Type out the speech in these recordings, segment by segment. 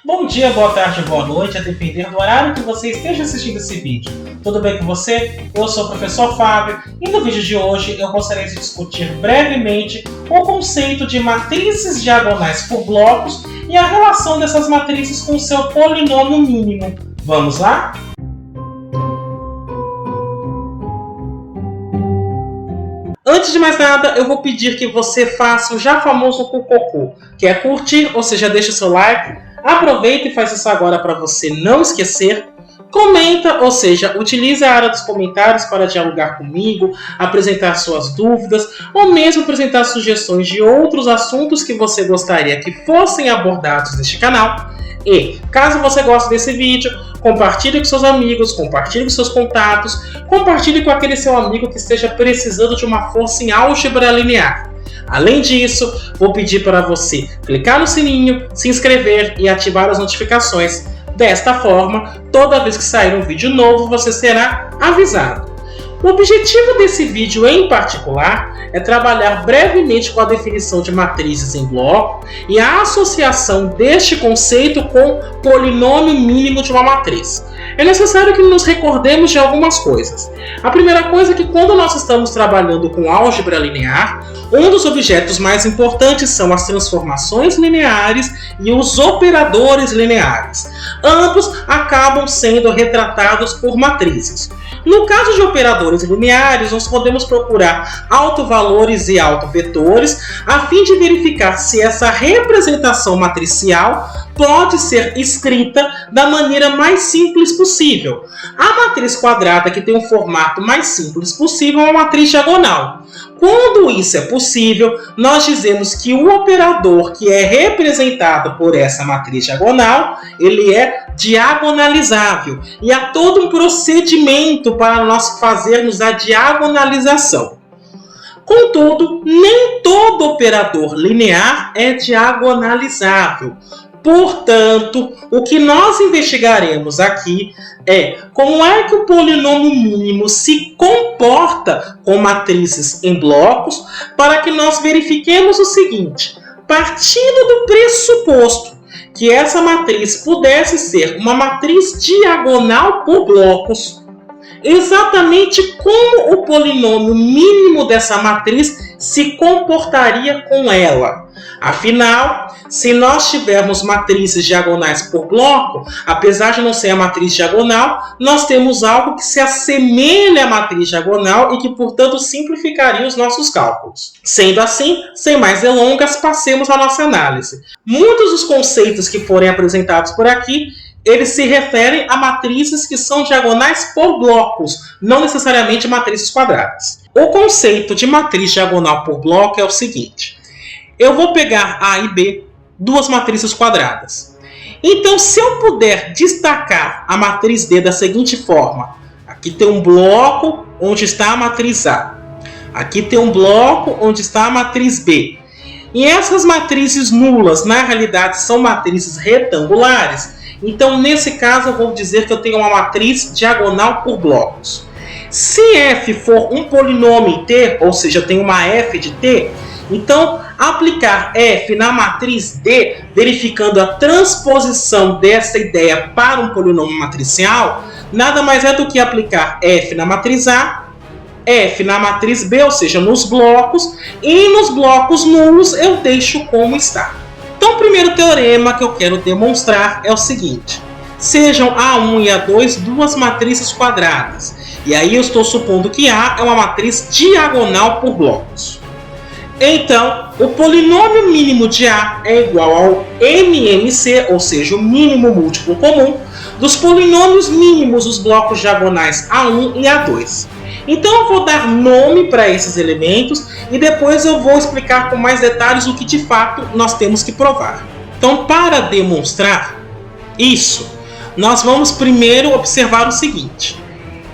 Bom dia, boa tarde, boa noite, a depender do horário que você esteja assistindo esse vídeo. Tudo bem com você? Eu sou o professor Fábio e no vídeo de hoje eu gostaria de discutir brevemente o conceito de matrizes diagonais por blocos e a relação dessas matrizes com o seu polinômio mínimo. Vamos lá? Antes de mais nada, eu vou pedir que você faça o já famoso cucocô, que é curtir, ou seja, deixa o seu like, aproveita e faz isso agora para você não esquecer. Comenta, ou seja, utilize a área dos comentários para dialogar comigo, apresentar suas dúvidas ou mesmo apresentar sugestões de outros assuntos que você gostaria que fossem abordados neste canal. E, caso você goste desse vídeo, compartilhe com seus amigos, compartilhe com seus contatos, compartilhe com aquele seu amigo que esteja precisando de uma força em álgebra linear. Além disso, vou pedir para você clicar no sininho, se inscrever e ativar as notificações. Desta forma, toda vez que sair um vídeo novo, você será avisado. O objetivo desse vídeo em particular é trabalhar brevemente com a definição de matrizes em bloco e a associação deste conceito com o polinômio mínimo de uma matriz. É necessário que nos recordemos de algumas coisas. A primeira coisa é que quando nós estamos trabalhando com álgebra linear, um dos objetos mais importantes são as transformações lineares e os operadores lineares. Ambos acabam sendo retratados por matrizes. No caso de operadores lineares, nós podemos procurar autovalores e autovetores a fim de verificar se essa representação matricial pode ser escrita da maneira mais simples possível. A matriz quadrada, que tem um formato mais simples possível, é uma matriz diagonal. Quando isso é possível, nós dizemos que o operador que é representado por essa matriz diagonal, ele é diagonalizável. E há todo um procedimento para nós fazermos a diagonalização. Contudo, nem todo operador linear é diagonalizável. Portanto, o que nós investigaremos aqui é como é que o polinômio mínimo se comporta com matrizes em blocos para que nós verifiquemos o seguinte: partindo do pressuposto que essa matriz pudesse ser uma matriz diagonal por blocos, exatamente como o polinômio mínimo dessa matriz se comportaria com ela. Afinal, se nós tivermos matrizes diagonais por bloco, apesar de não ser a matriz diagonal, nós temos algo que se assemelha à matriz diagonal e que, portanto, simplificaria os nossos cálculos. Sendo assim, sem mais delongas, passemos à nossa análise. Muitos dos conceitos que forem apresentados por aqui, eles se referem a matrizes que são diagonais por blocos, não necessariamente matrizes quadradas. O conceito de matriz diagonal por bloco é o seguinte: eu vou pegar A e B, duas matrizes quadradas. Então, se eu puder destacar a matriz D da seguinte forma: aqui tem um bloco onde está a matriz A, aqui tem um bloco onde está a matriz B. E essas matrizes nulas, na realidade, são matrizes retangulares. Então, nesse caso, eu vou dizer que eu tenho uma matriz diagonal por blocos. Se f for um polinômio em T, ou seja, eu tenho uma f de T, então, aplicar f na matriz D, verificando a transposição dessa ideia para um polinômio matricial, nada mais é do que aplicar f na matriz A, f na matriz B, ou seja, nos blocos, e nos blocos nulos eu deixo como está. Então, o primeiro teorema que eu quero demonstrar é o seguinte: sejam A1 e A2 duas matrizes quadradas. E aí eu estou supondo que A é uma matriz diagonal por blocos. Então, o polinômio mínimo de A é igual ao MMC, ou seja, o mínimo múltiplo comum, dos polinômios mínimos dos blocos diagonais A1 e A2. Então, eu vou dar nome para esses elementos e depois eu vou explicar com mais detalhes o que de fato nós temos que provar. Então, para demonstrar isso, nós vamos primeiro observar o seguinte: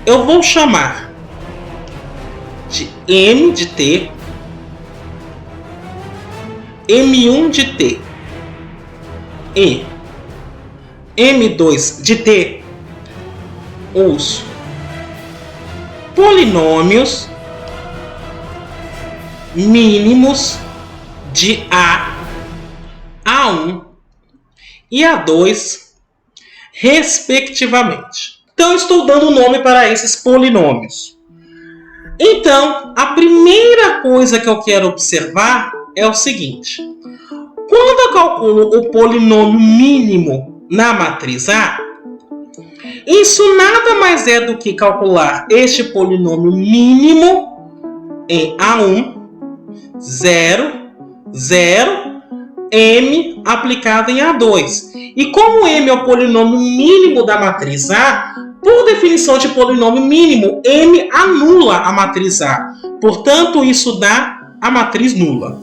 eu vou chamar de M de T, M1 de T e M2 de T os polinômios mínimos de A, A1 e A2, respectivamente. Então, estou dando nome para esses polinômios. Então, a primeira coisa que eu quero observar é o seguinte. Quando eu calculo o polinômio mínimo na matriz A, isso nada mais é do que calcular este polinômio mínimo em A1, 0, 0, m aplicado em A2. E como m é o polinômio mínimo da matriz A, por definição de polinômio mínimo, m anula a matriz A. Portanto, isso dá a matriz nula.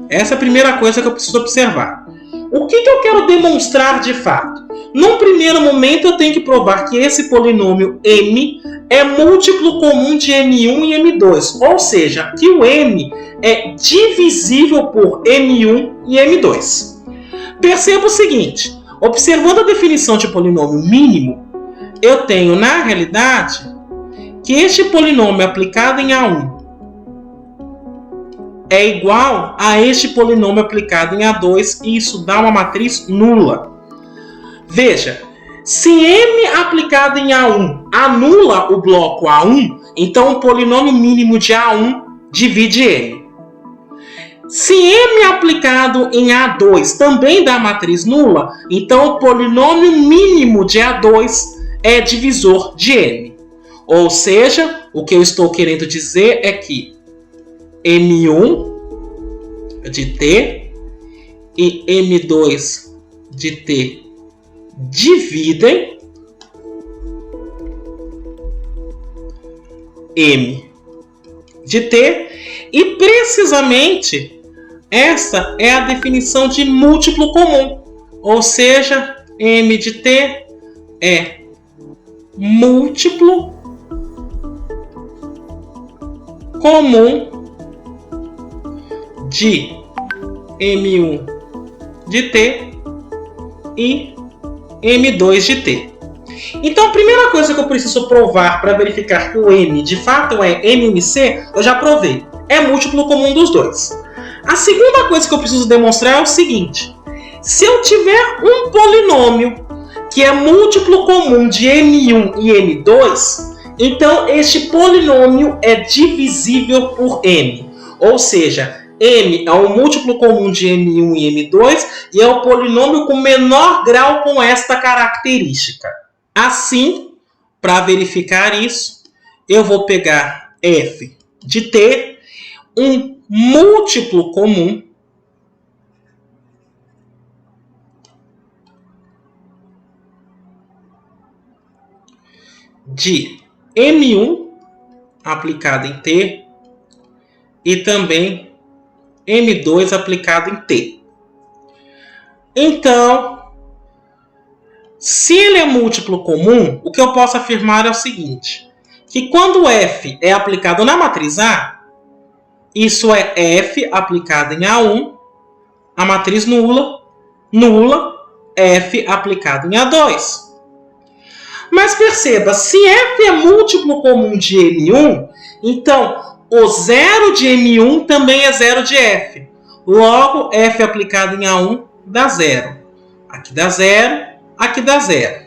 Essa é a primeira coisa que eu preciso observar. O que eu quero demonstrar de fato? Num primeiro momento, eu tenho que provar que esse polinômio m é múltiplo comum de m1 e m2. Ou seja, que o m é divisível por m1 e m2. Perceba o seguinte. Observando a definição de polinômio mínimo, eu tenho, na realidade, que este polinômio aplicado em A1 é igual a este polinômio aplicado em A2 e isso dá uma matriz nula. Veja, se m aplicado em A1 anula o bloco A1, então o polinômio mínimo de A1 divide m. Se m aplicado em A2 também dá matriz nula, então o polinômio mínimo de A2 é divisor de m. Ou seja, o que eu estou querendo dizer é que m1 de t e m2 de t dividem m de t, e precisamente essa é a definição de múltiplo comum, ou seja, m de t é múltiplo comum de m1 de t e m2 de t. Então, a primeira coisa que eu preciso provar para verificar que o m de fato é MMC, eu já provei. É múltiplo comum dos dois. A segunda coisa que eu preciso demonstrar é o seguinte. Se eu tiver um polinômio que é múltiplo comum de m1 e m2, então este polinômio é divisível por m. Ou seja, m é um múltiplo comum de m1 e m2 e é o polinômio com menor grau com esta característica. Assim, para verificar isso, eu vou pegar f de t, um múltiplo comum de m1 aplicado em t e também m2 aplicado em t. Então, se ele é múltiplo comum, o que eu posso afirmar é o seguinte, que quando f é aplicado na matriz A, isso é f aplicado em A1, a matriz nula, f aplicado em A2. Mas perceba, se f é múltiplo comum de m1, então o zero de m1 também é zero de f. Logo, f aplicado em A1 dá zero. Aqui dá zero, aqui dá zero.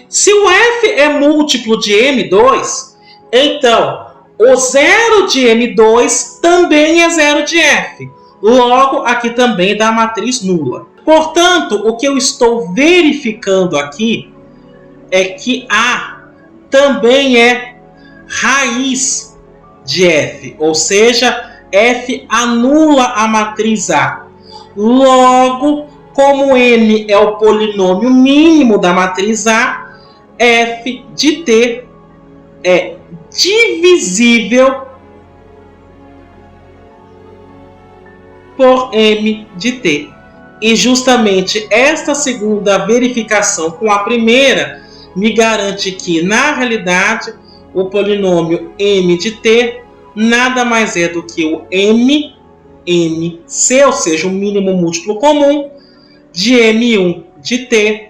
Se o f é múltiplo de m2, então o zero de m2 também é zero de f. Logo, aqui também dá a matriz nula. Portanto, o que eu estou verificando aqui é que A também é raiz de f. Ou seja, f anula a matriz A. Logo, como m é o polinômio mínimo da matriz A, f de t é divisível por m de t. E justamente esta segunda verificação com a primeira me garante que, na realidade, o polinômio m de t nada mais é do que o MC, ou seja, o mínimo múltiplo comum, de m1 de t,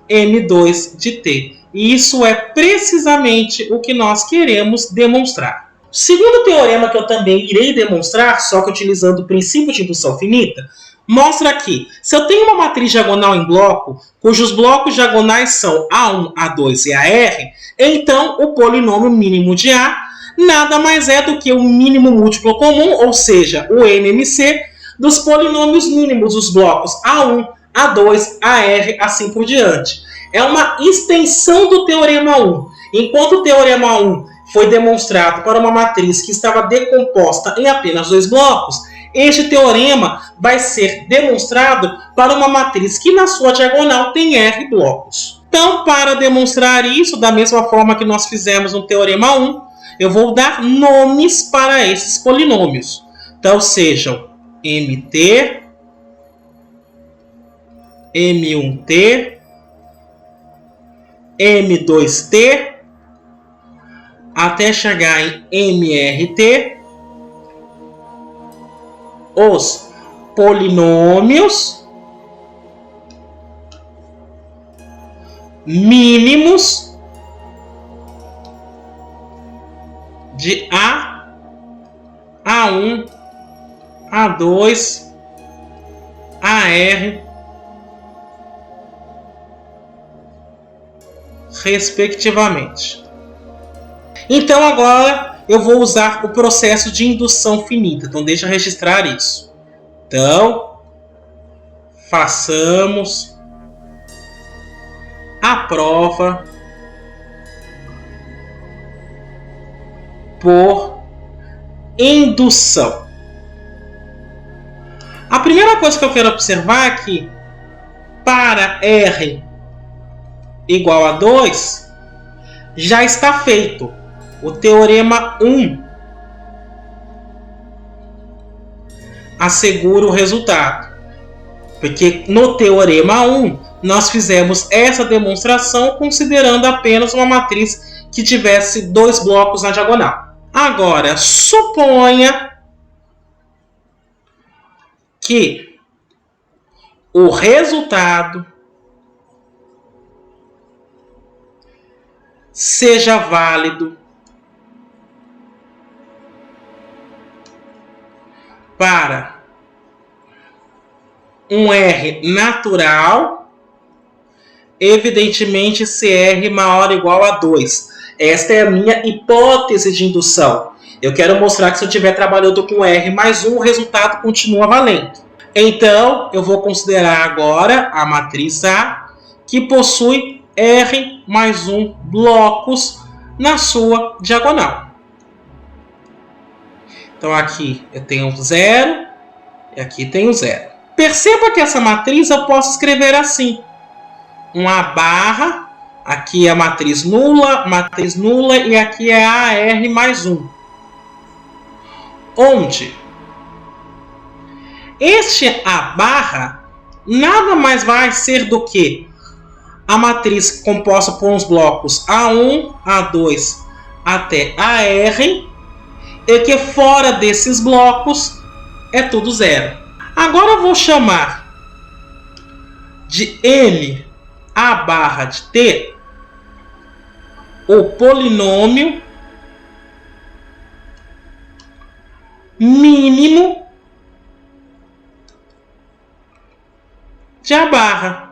m2 de t. E isso é precisamente o que nós queremos demonstrar. O segundo teorema que eu também irei demonstrar, só que utilizando o princípio de indução finita, Mostra aqui, se eu tenho uma matriz diagonal em bloco, cujos blocos diagonais são A1, A2 e AR, então o polinômio mínimo de A nada mais é do que o mínimo múltiplo comum, ou seja, o MMC, dos polinômios mínimos dos blocos A1, A2, AR, assim por diante. É uma extensão do Teorema 1. Enquanto o Teorema 1 foi demonstrado para uma matriz que estava decomposta em apenas 2 blocos, este teorema vai ser demonstrado para uma matriz que na sua diagonal tem R blocos. Então, para demonstrar isso, da mesma forma que nós fizemos no Teorema 1, eu vou dar nomes para esses polinômios. Então, sejam MT, M1T, M2T, até chegar em MRT, os polinômios mínimos de A, A1, A2, AR, respectivamente. Então agora eu vou usar o processo de indução finita. Então deixa eu registrar isso. Então, façamos a prova por indução. A primeira coisa que eu quero observar é que para R igual a 2, já está feito o Teorema 1 assegura o resultado. Porque no Teorema 1, nós fizemos essa demonstração considerando apenas uma matriz que tivesse 2 blocos na diagonal. Agora, suponha que o resultado seja válido para um R natural, evidentemente se R maior ou igual a 2. Esta é a minha hipótese de indução. Eu quero mostrar que se eu estiver trabalhando com R mais 1, o resultado continua valendo. Então, eu vou considerar agora a matriz A, que possui R mais 1 blocos na sua diagonal. Então, aqui eu tenho 0 e aqui tenho 0. Perceba que essa matriz eu posso escrever assim. Uma barra, aqui é a matriz nula e aqui é AR mais 1. Onde este A barra nada mais vai ser do que a matriz composta por uns blocos A1, A2 até AR, e que fora desses blocos é tudo 0. Agora eu vou chamar de M A barra de T o polinômio mínimo de A barra.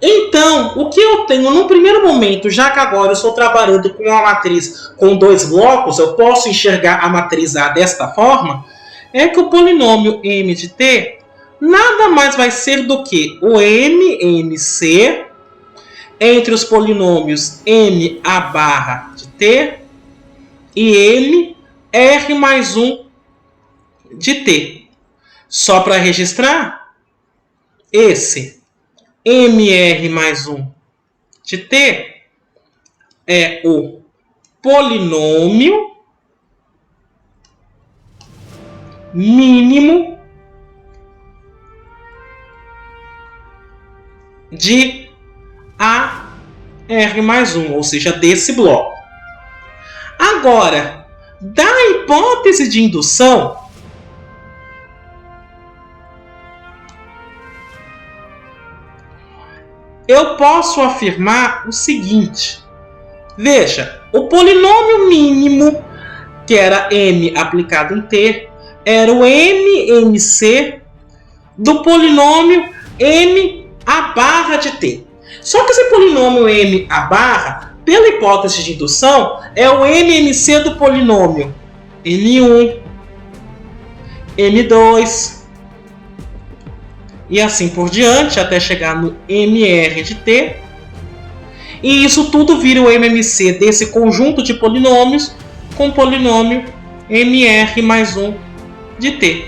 Então, o que eu tenho no primeiro momento, já que agora eu estou trabalhando com uma matriz com 2 blocos, eu posso enxergar a matriz A desta forma, é que o polinômio M de T nada mais vai ser do que o MMC entre os polinômios M A barra de T e M R mais 1 de T. Só para registrar, esse MR mais 1 de T é o polinômio mínimo de AR mais 1, ou seja, desse bloco. Agora, da hipótese de indução, eu posso afirmar o seguinte. Veja, o polinômio mínimo, que era M aplicado em T, era o MMC do polinômio m a barra de t. Só que esse polinômio m a barra, pela hipótese de indução, é o MMC do polinômio m1, m2 e assim por diante, até chegar no mr de t. E isso tudo vira o MMC desse conjunto de polinômios com o polinômio mr mais 1 de t.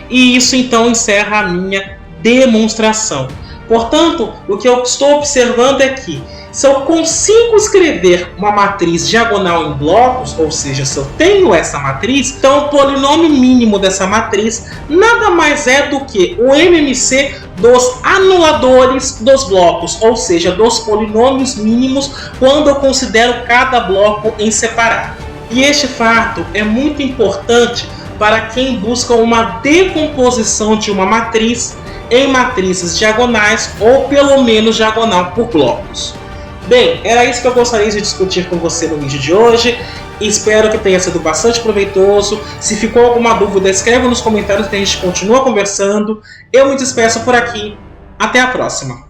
E isso então encerra a minha demonstração. Portanto, o que eu estou observando é que se eu consigo escrever uma matriz diagonal em blocos, ou seja, se eu tenho essa matriz, então o polinômio mínimo dessa matriz nada mais é do que o MMC dos anuladores dos blocos, ou seja, dos polinômios mínimos quando eu considero cada bloco em separado. E este fato é muito importante para quem busca uma decomposição de uma matriz em matrizes diagonais ou pelo menos diagonal por blocos. Bem, era isso que eu gostaria de discutir com você no vídeo de hoje. Espero que tenha sido bastante proveitoso. Se ficou alguma dúvida, escreva nos comentários que a gente continua conversando. Eu me despeço por aqui. Até a próxima!